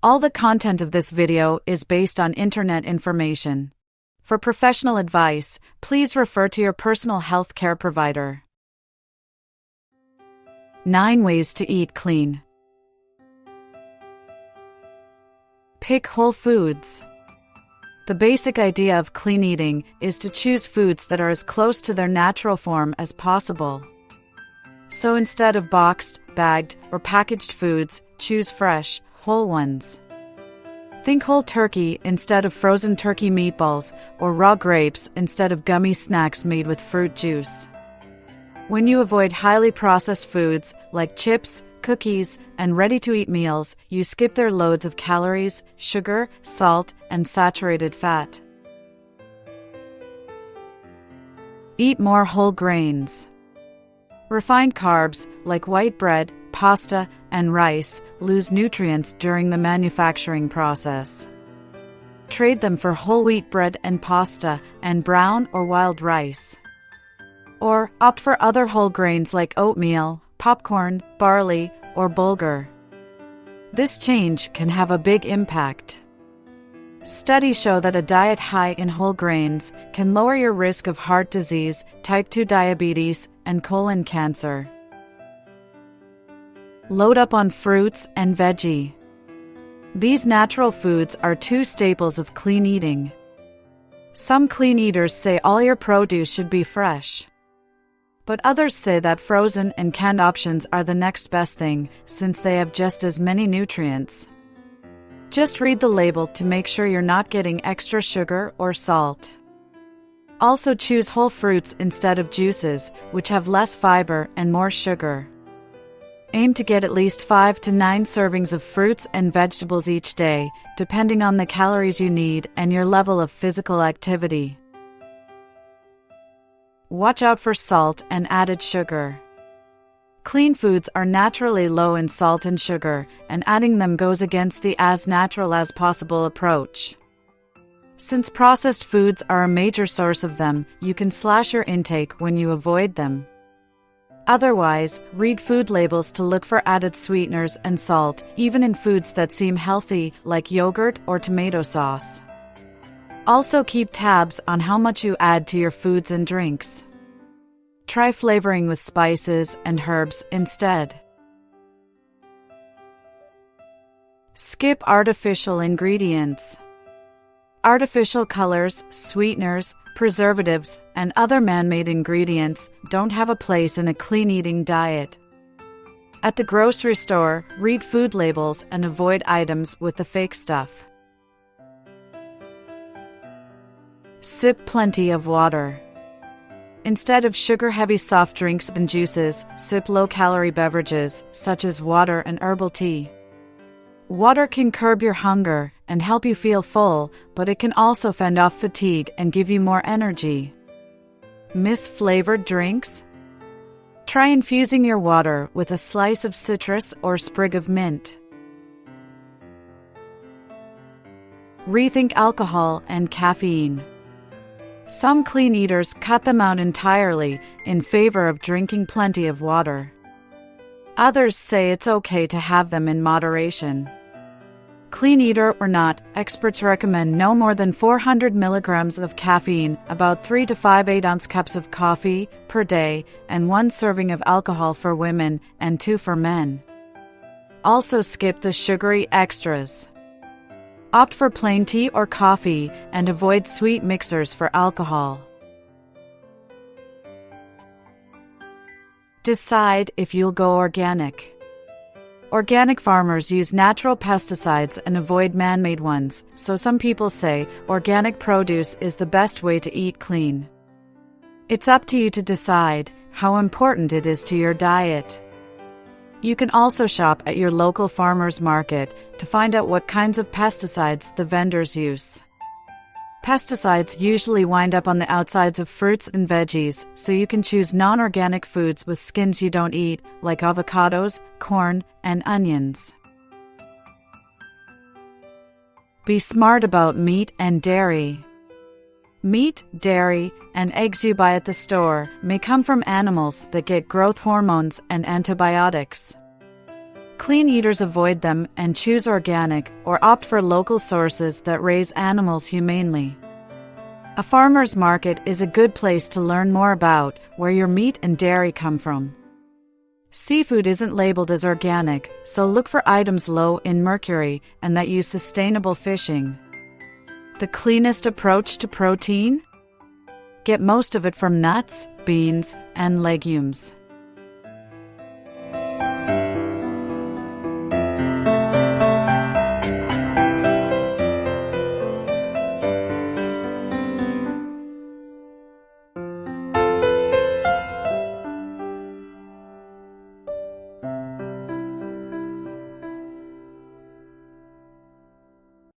All the content of this video is based on internet information. For professional advice, please refer to your personal health care provider. 9 ways to eat clean. Pick whole foods. The basic idea of clean eating is to choose foods that are as close to their natural form as possible. So instead of boxed, bagged, or packaged foods, choose fresh, whole ones. Think whole turkey instead of frozen turkey meatballs, or raw grapes instead of gummy snacks made with fruit juice. When you avoid highly processed foods like chips, cookies, and ready-to-eat meals, you skip their loads of calories, sugar, salt, and saturated fat. Eat more whole grains. Refined carbs, like white bread, pasta, and rice, lose nutrients during the manufacturing process. Trade them for whole wheat bread and pasta, and brown or wild rice. Or opt for other whole grains like oatmeal, popcorn, barley, or bulgur. This change can have a big impact. Studies show that a diet high in whole grains can lower your risk of heart disease, type 2 diabetes, and colon cancer. Load up on fruits and veggie. These natural foods are 2 staples of clean eating. Some clean eaters say all your produce should be fresh. But others say that frozen and canned options are the next best thing, since they have just as many nutrients. Just read the label to make sure you're not getting extra sugar or salt. Also choose whole fruits instead of juices, which have less fiber and more sugar. Aim to get at least 5 to 9 servings of fruits and vegetables each day, depending on the calories you need and your level of physical activity. Watch out for salt and added sugar. Clean foods are naturally low in salt and sugar, and adding them goes against the as natural as possible approach. Since processed foods are a major source of them, you can slash your intake when you avoid them. Otherwise, read food labels to look for added sweeteners and salt, even in foods that seem healthy, like yogurt or tomato sauce. Also keep tabs on how much you add to your foods and drinks. Try flavoring with spices and herbs instead. Skip artificial ingredients. Artificial colors, sweeteners, preservatives, and other man-made ingredients don't have a place in a clean eating diet. At the grocery store, read food labels and avoid items with the fake stuff. Sip plenty of water. Instead of sugar-heavy soft drinks and juices, sip low-calorie beverages, such as water and herbal tea. Water can curb your hunger and help you feel full, but it can also fend off fatigue and give you more energy. Miss flavored drinks? Try infusing your water with a slice of citrus or sprig of mint. Rethink alcohol and caffeine. Some clean eaters cut them out entirely in favor of drinking plenty of water. Others say it's okay to have them in moderation. Clean eater or not, experts recommend no more than 400 milligrams of caffeine, about 3 to 5 8-ounce cups of coffee per day, and 1 serving of alcohol for women and 2 for men. Also skip the sugary extras. Opt for plain tea or coffee and avoid sweet mixers for alcohol. Decide if you'll go organic. Organic farmers use natural pesticides and avoid man-made ones, so some people say organic produce is the best way to eat clean. It's up to you to decide how important it is to your diet. You can also shop at your local farmer's market to find out what kinds of pesticides the vendors use. Pesticides usually wind up on the outsides of fruits and veggies, so you can choose non-organic foods with skins you don't eat, like avocados, corn, and onions. Be smart about meat and dairy. Meat, dairy, and eggs you buy at the store may come from animals that get growth hormones and antibiotics. Clean eaters avoid them and choose organic or opt for local sources that raise animals humanely. A farmer's market is a good place to learn more about where your meat and dairy come from. Seafood isn't labeled as organic, so look for items low in mercury and that use sustainable fishing. The cleanest approach to protein? Get most of it from nuts, beans, and legumes.